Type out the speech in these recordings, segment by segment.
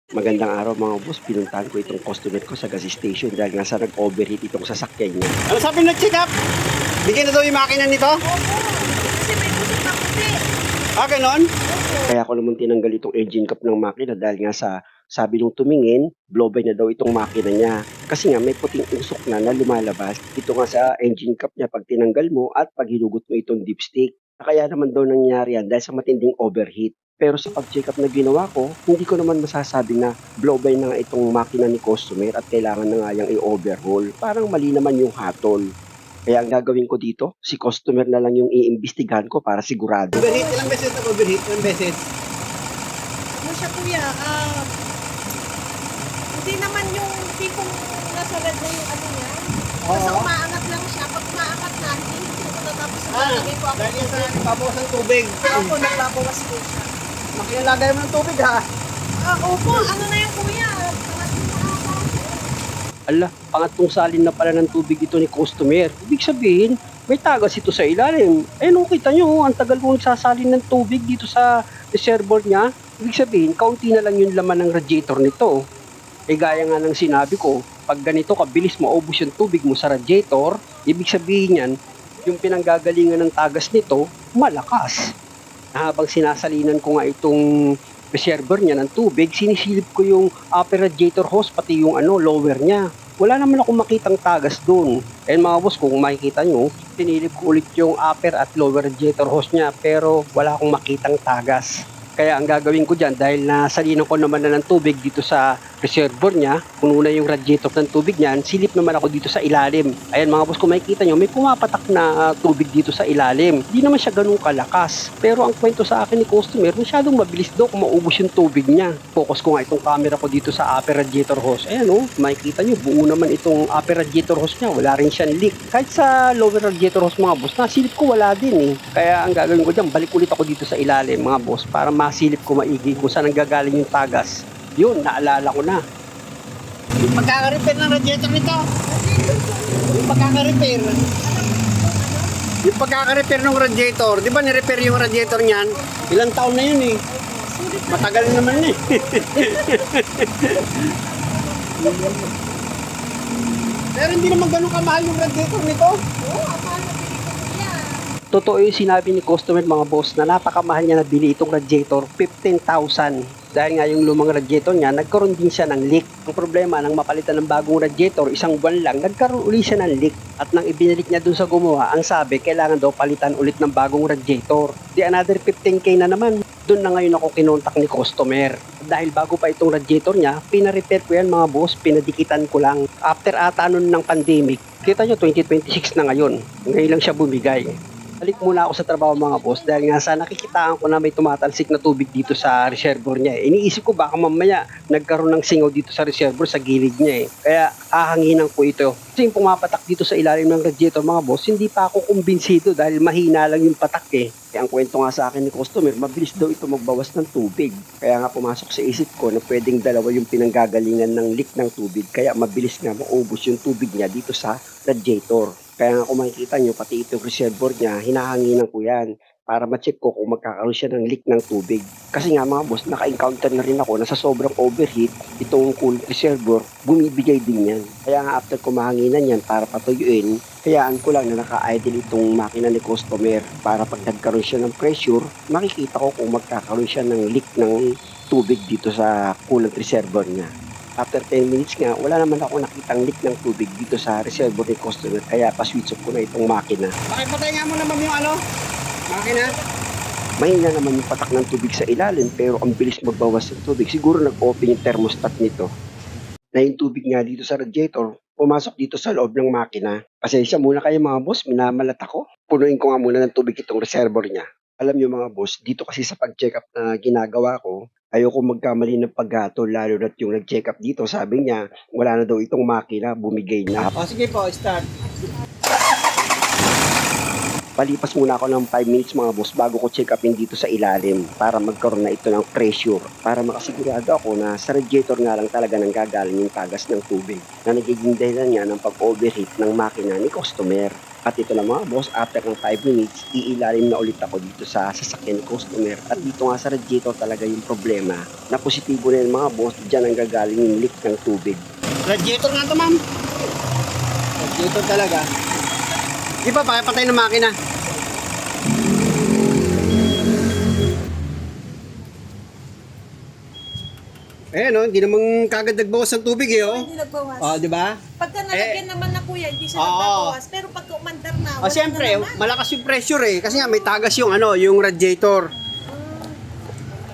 Magandang araw mga boss, pinuntahan ko itong customer ko sa gas station dahil nga sa nag-overheat itong sasakyan niya. Ano sabi ng check up? Bigyan na daw yung makina nito? Kasi may kusot na puti. Ganon? Kaya ako naman tinanggal itong engine cap ng makina dahil nga sa sabi nung tumingin, blow by na daw itong makina niya. Kasi nga may puting usok na lumalabas. Ito nga sa engine cap niya pag tinanggal mo at pag hinugot mo itong dipstick. Kaya naman daw nangyari yan dahil sa matinding overheat. Pero sa pag-check up na ginawa ko, hindi ko naman masasabi na blow by na nga itong makina ni customer at kailangan na nga yung i-overhaul. Parang mali naman yung hatol. Kaya ang gagawin ko dito, si customer na lang yung iimbestigahan ko para sigurado. Overheat, ilang beses na overheat? Ilang beses? Ano siya kuya? Hindi naman yung tipong nasa red na yung ano niya. Basta umaangat lang siya. Pag umaangat na, hindi ko natapos sa lalagay ko ako. Dahil yan sa nagpabawas ng tubig. Ako, nagbabawas ko siya. Makilalagay mo ng tubig ha. Opo, ano na yan kuya? Ala, pangatlong salin na pala ng tubig ito ni customer. Ibig sabihin, may tagas ito sa ilalim. Eh, no, kita nyo, ang tagal kong nagsasalin ng tubig dito sa reservoir niya. Ibig sabihin, kaunti na lang yung laman ng radiator nito. Eh, gaya nga ng sinabi ko, pag ganito kabilis maubos yung tubig mo sa radiator, ibig sabihin yan, yung pinanggagalingan ng tagas nito, malakas. Habang sinasalinan ko nga itong reservoir niya ng tubig, sinisilip ko yung upper radiator hose pati yung lower niya. Wala naman akong makitang tagas doon. And mga boss, kung makikita nyo, sinilip ko ulit yung upper at lower radiator hose niya pero wala akong makitang tagas. Kaya ang gagawin ko dyan, dahil nasalinan ko naman na ng tubig dito sa reservoir niya, puno na yung radiator ng tubig niyan, silip naman ako dito sa ilalim. Ayan mga boss, kung makikita nyo, may pumapatak na tubig dito sa ilalim. Hindi naman siya ganun kalakas. Pero ang kwento sa akin ni customer, masyadong mabilis daw kung maubos yung tubig niya. Focus ko nga itong camera ko dito sa upper radiator hose. Ayan makikita nyo, buo naman itong upper radiator hose niya. Wala rin siyang leak. Kahit sa lower radiator hose mga boss, nasilip ko wala din eh. Kaya ang gagawin ko dyan, balik ulit ako dito sa ilalim mga boss para masilip ko maigi kung saan nanggagaling yung tagas. Yun, naalala ko na. Yung pagkaka-repair ng radiator nito. Yung pagkaka-repair. Yung pagkaka-repair ng radiator. Di ba ni-repair yung radiator niyan? Ilang taon na yun eh. Matagal naman eh. Pero hindi naman ganun kamahal yung radiator nito. Oo, mahal na bili ko kuya. Totoo yung sinabi ni customer mga boss na napakamahal niya nabili itong radiator, 15,000. Dahil nga yung lumang radiator niya, nagkaroon din siya ng leak. Ang problema, nang mapalitan ng bagong radiator, isang buwan lang, nagkaroon uli siya ng leak. At nang ibinalik niya dun sa gumawa, ang sabi, kailangan daw palitan ulit ng bagong radiator. Di another 15K na naman. Doon na ngayon ako kinontak ni customer. Dahil bago pa itong radiator niya, pina-repair ko yan mga boss, pinadikitan ko lang. After ata nun ng pandemic, kita nyo 2026 na ngayon. Ngayon lang siya bumigay. Balik muna ako sa trabaho mga boss dahil nga sa nakikitaan ko na may tumatalsik na tubig dito sa reservoir niya. Iniisip ko baka mamaya nagkaroon ng singaw dito sa reservoir sa gilid niya eh. Kaya hahanginan ko ito. Kasi yung pumapatak dito sa ilalim ng radiator mga boss, hindi pa ako kumbinsido dahil mahina lang yung patak eh. Kaya ang kwento nga sa akin ni customer, mabilis daw ito magbawas ng tubig. Kaya nga pumasok sa isip ko na pwedeng dalawa yung pinanggagalingan ng leak ng tubig. Kaya mabilis nga maubos yung tubig niya dito sa radiator. Kaya nga kung makikita nyo, pati itong reservoir niya, hinahanginan ko yan para ma-check ko kung magkakaroon siya ng leak ng tubig. Kasi nga mga boss, naka-encounter na rin ako na sa sobrang overheat, itong coolant reservoir, bumibigay din yan. Kaya nga after ko mahanginan yan para patuyuin, hayaan ko lang na naka-idle itong makina ni customer para pag nagkaroon siya ng pressure, makikita ko kung magkakaroon siya ng leak ng tubig dito sa coolant reservoir niya. After 10 minutes nga, wala naman ako nakitang leak ng tubig dito sa reservoir ni customer. Kaya pa-switch off ko na itong makina. Pakipatay nga mo naman yung makina. Mahina naman yung patak ng tubig sa ilalim pero ang bilis magbawas ng tubig. Siguro nag-open yung thermostat nito. Na yung tubig nga dito sa radiator, pumasok dito sa loob ng makina. Pasensya muna kayo mga boss, minamalat ako. Punuin ko nga muna ng tubig itong reservoir niya. Alam niyo mga boss, dito kasi sa pag-check up na ginagawa ko, ayoko magkamali ng paggatol lalo na't yung nag-check up dito, sabi niya, wala na daw itong makina, bumigay na. Sige po, start. Palipas muna ako ng 5 minutes mga boss bago ko check upin dito sa ilalim para magkaroon na ito ng pressure para makasigurado ako na sa radiator nga lang talaga nang gagaling yung tagas ng tubig na nagiging dahilan nga ng pag-overheat ng makina ni customer. At ito na mga boss, after ng 5 minutes, iilalim na ulit ako dito sa sasakyan ni customer at dito nga sa radiator talaga yung problema na positibo na yung mga boss, dyan ang gagaling yung leak ng tubig. Radiator nga to, ma'am. Radiator talaga. Di ba, pakipatay ng makina. Eh, no, hindi naman kagad nagbawas ng tubig eh, oh. Hindi nagbawas. Oh, di ba? Pagka nalagyan naman na kuya, hindi siya Oo. nagbabawas. Pero pagka umandar na, Oh, wala siyempre, na naman. malakas yung pressure eh. Kasi nga may tagas yung ano, yung radiator.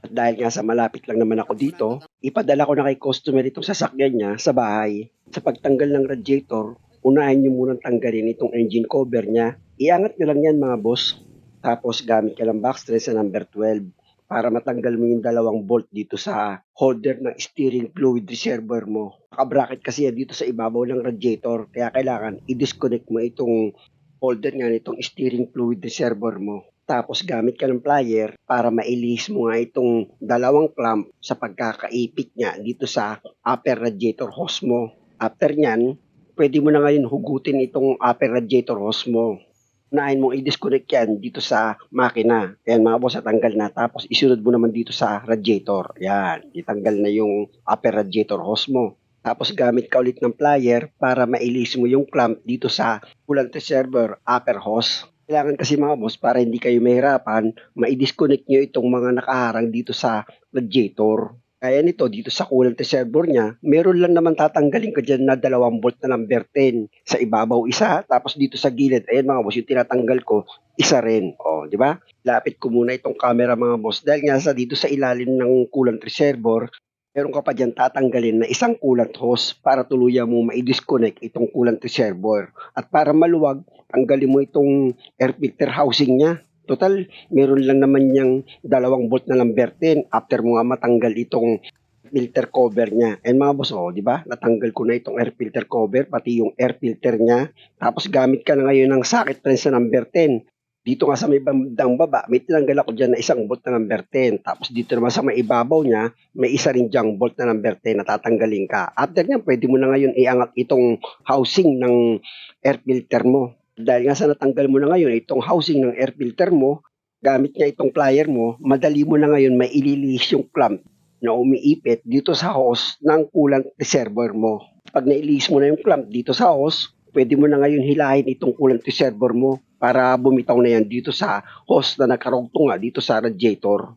At dahil nga sa malapit lang naman ako dito, ipadala ko na kay customer itong sasakyan niya sa bahay. Sa pagtanggal ng radiator, unahin nyo munang tanggalin itong engine cover niya. Iangat nyo lang yan mga boss. Tapos gamit ka ng box thread sa number 12 para matanggal mo yung dalawang bolt dito sa holder ng steering fluid reservoir mo. Naka-bracket kasi yan dito sa ibabaw ng radiator. Kaya kailangan i-disconnect mo itong holder nga nitong steering fluid reservoir mo. Tapos gamit ka ng plier para mailihis mo nga itong dalawang clamp sa pagkakaipit niya dito sa upper radiator hose mo. After nyan, pwede mo na ngayon hugutin itong upper radiator hose mo. Unahin mong i-disconnect yan dito sa makina. Ayan mga boss, tanggal na. Tapos isunod mo naman dito sa radiator. Yan, itanggal na yung upper radiator hose mo. Tapos gamit ka ulit ng plier para mailis mo yung clamp dito sa coolant reservoir upper hose. Kailangan kasi mga boss, para hindi kayo mahirapan, ma-disconnect nyo itong mga nakaharang dito sa radiator. Kaya nito, dito sa coolant reservoir niya, meron lang naman tatanggalin ko dyan na 2 volt na number 10. Sa ibabaw isa, tapos dito sa gilid, ayan mga boss, yung tinatanggal ko, isa rin. O, di ba? Lapit ko muna itong camera mga boss. Dahil nga sa dito sa ilalim ng coolant reservoir, meron ka pa dyan tatanggalin na isang coolant hose para tuluyan mo ma-disconnect itong coolant reservoir. At para maluwag, tanggalin mo itong air filter housing niya. Total, meron lang naman niyang 2 volt na number 10 after mo nga matanggal itong filter cover niya. And mga boss, di ba? Natanggal ko na itong air filter cover, pati yung air filter niya. Tapos gamit ka na ngayon ng socket wrench sa number 10. Dito nga sa may bandang baba, may tinanggal ako dyan na 1 volt na number 10. Tapos dito naman sa may ibabaw niya, may isa rin dyang volt na number 10 na tatanggalin ka. After niyan, pwede mo na ngayon iangat itong housing ng air filter mo. Dahil nga sa natanggal mo na ngayon itong housing ng air filter mo, gamit niya itong plier mo, madali mo na ngayon may ililihis yung clamp na umiipit dito sa hose ng coolant reservoir mo. Pag nailihis mo na yung clamp dito sa hose, pwede mo na ngayon hilahin itong coolant reservoir mo para bumitaw na yan dito sa hose na nakarugtong nga dito sa radiator.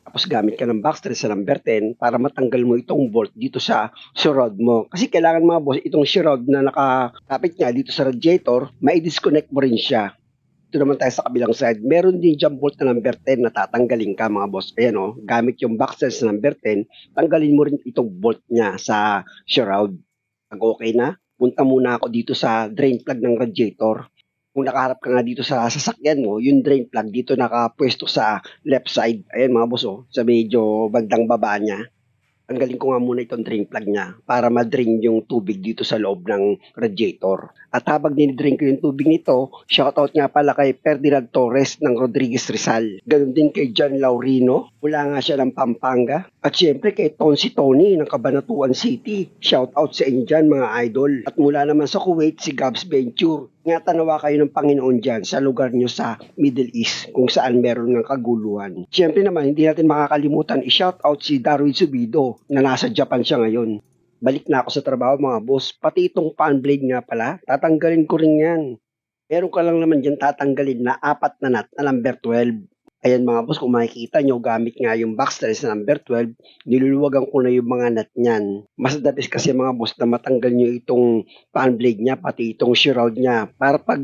Tapos gamit ka ng box thread sa number 10 para matanggal mo itong bolt dito sa shroud mo. Kasi kailangan mga boss, itong shroud na nakakapit nga dito sa radiator, mai-disconnect mo rin siya. Ito naman tayo sa kabilang side. Meron din dyan bolt na number 10 na tatanggalin ka mga boss. Ayan o, gamit yung box thread sa number 10, tanggalin mo rin itong bolt niya sa shroud. Pag okay na, punta muna ako dito sa drain plug ng radiator. Kung nakaharap ka nga dito sa sasakyan mo, yung drain plug dito nakapwesto sa left side. Ayan mga boss, sa medyo bandang baba niya. Tanggalin ko nga muna itong drain plug niya para ma-drain yung tubig dito sa loob ng radiator. At habang dinidrain ko yung tubig nito, shoutout nga pala kay Ferdinand Torres ng Rodriguez Rizal. Ganon din kay John Laurino, mula nga siya ng Pampanga. At syempre kay Tonsi Tony ng Cabanatuan City. Shoutout sa inyo dyan mga idol. At mula naman sa Kuwait si Gabs Venture. Ingatan nawa kayo ng Panginoon dyan sa lugar nyo sa Middle East kung saan meron ng kaguluhan. Siyempre naman, hindi natin makakalimutan i-shoutout si Darwin Subido na nasa Japan siya ngayon. Balik na ako sa trabaho mga boss. Pati itong fan blade nga pala, tatanggalin ko rin yan. Meron ka lang naman dyan tatanggalin na 4 na nut na number 12. Ayan mga boss, kung makikita nyo, gamit nga yung box thread sa number 12, niluluwagan ko na yung mga nut niyan. Mas the best kasi mga boss na matanggal nyo itong fan blade niya, pati itong shroud niya, para pag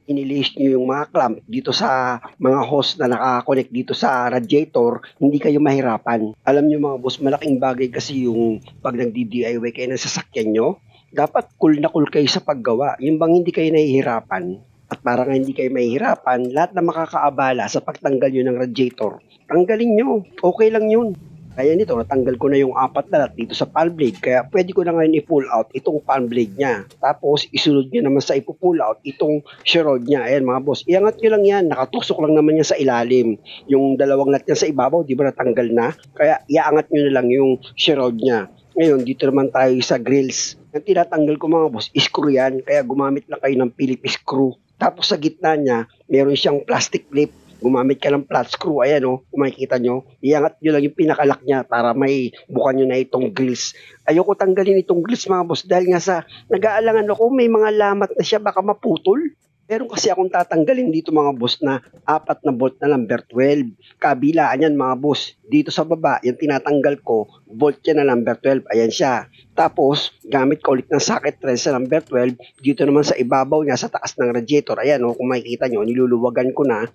inilihis nyo yung mga clamp dito sa mga hose na nakakonect dito sa radiator, hindi kayo mahirapan. Alam nyo mga boss, malaking bagay kasi yung pag nagdi-DIY kayo ng sasakyan nyo, dapat cool na cool kayo sa paggawa. Yung bang hindi kayo nahihirapan. At para nga hindi kayo mahihirapan, lahat na makakaabala sa pagtanggal nyo ng radiator, tanggalin nyo. Okay lang yun. Kaya nito, natanggal ko na yung 4 na nut dito sa fan blade. Kaya pwede ko na ngayon i-pull out itong fan blade niya. Tapos, isunod nyo naman sa ipo-pull out itong sherod niya. Ayan mga boss, iangat nyo lang yan. Nakatusok lang naman yan sa ilalim. Yung 2 nut niya sa ibabaw, di ba natanggal na? Kaya iaangat nyo na lang yung sherod niya. Ngayon, dito naman tayo sa grills. Ang tinatanggal ko mga boss, screw yan. Kaya gumamit lang kayo ng Phillips screw. Tapos sa gitna niya, meron siyang plastic clip. Gumamit ka ng flat screw, ayan o, kung makikita nyo, iangat nyo lang yung pinakalak niya para may bukan nyo na itong grills. Ayoko tanggalin itong grills mga boss dahil nga sa nag-aalangan ako, may mga lamat na siya, baka maputol. Meron kasi akong tatanggalin dito mga boss na 4 na bolt na number 12. Kabilaan yan mga boss. Dito sa baba, yung tinatanggal ko, bolt yan na number 12. Ayan siya. Tapos, gamit ko ulit ng socket thread sa number 12. Dito naman sa ibabaw niya, sa taas ng radiator. Ayan o, kung makikita nyo, niluluwagan ko na.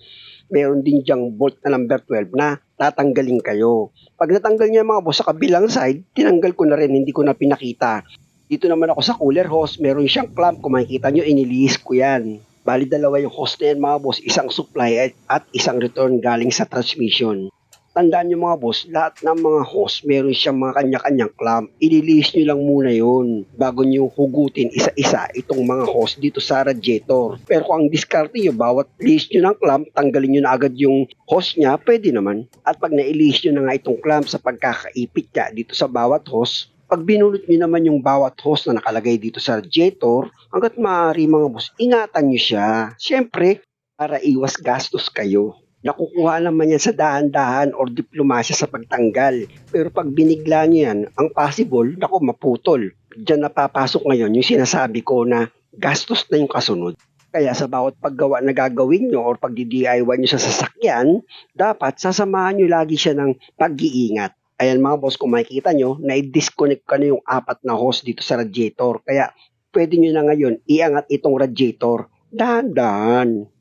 Meron din diyang bolt na number 12 na tatanggalin kayo. Pag natanggal niya mga boss sa kabilang side, tinanggal ko na rin, hindi ko na pinakita. Dito naman ako sa cooler hose, meron siyang clamp. Kung makikita nyo, iniliis ko yan. Bali 2 yung hose na yan mga boss, isang supply at isang return galing sa transmission. Tandaan nyo mga boss, lahat ng mga hose meron siyang mga kanya-kanyang clamp. Ililiis nyo lang muna yon bago nyo hugutin isa-isa itong mga hose dito sa radiator. Pero kung ang diskarte nyo, bawat liis nyo ng clamp, tanggalin nyo na agad yung hose nya, pwede naman. At pag nailiis nyo na nga itong clamp sa pagkakaipit ka dito sa bawat hose, pag binulot nyo naman yung bawat hose na nakalagay dito sa radiator, hanggat maaari mga boss, ingatan nyo siya. Siyempre, para iwas gastos kayo. Nakukuha naman yan sa dahan-dahan or diplomasya sa pagtanggal. Pero pag binigla nyo yan, ang possible, maputol. Diyan napapasok ngayon yung sinasabi ko na gastos na yung kasunod. Kaya sa bawat paggawa na gagawin nyo or pag-DIY nyo sa sasakyan, dapat sasamahan nyo lagi siya ng pag-iingat. Ayan mga boss, kung makikita nyo, na-disconnect ka na yung 4 na hose dito sa radiator. Kaya pwede nyo na ngayon iangat itong radiator. Dahan-dahan.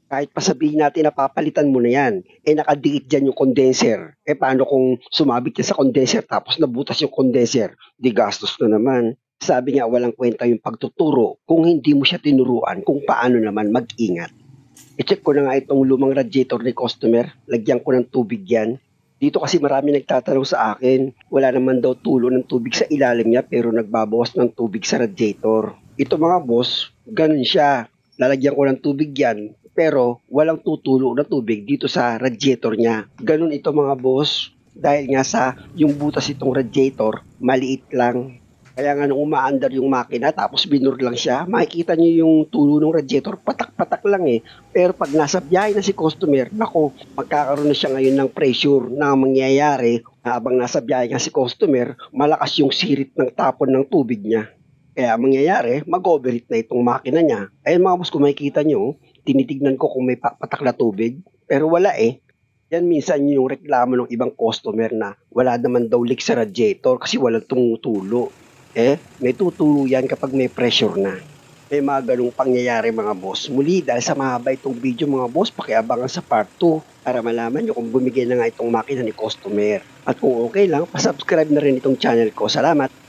Kahit pa sabihin natin na papalitan mo na yan, nakadikit dyan yung condenser. Paano kung sumabit yan sa condenser tapos nabutas yung condenser? Di gastos na naman. Sabi nga walang kwenta yung pagtuturo kung hindi mo siya tinuruan kung paano naman mag-ingat. I-check ko na nga itong lumang radiator ni customer. Lagyan ko ng tubig yan. Dito kasi marami nagtatanong sa akin, wala naman daw tulo ng tubig sa ilalim niya pero nagbabawas ng tubig sa radiator. Ito mga boss, ganun siya. Lalagyan ko ng tubig yan pero walang tutulo na tubig dito sa radiator niya. Ganun ito mga boss dahil nga sa yung butas itong radiator, maliit lang. Kaya nga nung umaandar yung makina tapos binur lang siya, makikita nyo yung tulo ng radiator, patak-patak lang eh. Pero pag nasa biyahe na si customer, nako, magkakaroon na siya ngayon ng pressure na mangyayari habang nasa biyahe nga si customer, malakas yung sirit ng tapon ng tubig niya. Kaya mangyayari, mag-overheat na itong makina niya. Ayun mga boss, kung makikita nyo, tinitignan ko kung may patak na tubig, pero wala eh. Yan minsan yung reklamo ng ibang customer na wala naman daw leak sa radiator kasi walang tumutulo. May tutulo yan kapag may pressure na. May mga ganung pangyayari mga boss. Muli, dahil sa mahaba itong video mga boss, pakiabangan sa part 2 para malaman nyo kung bumigay na nga itong makina ni customer. At kung okay lang, pasubscribe na rin itong channel ko. Salamat!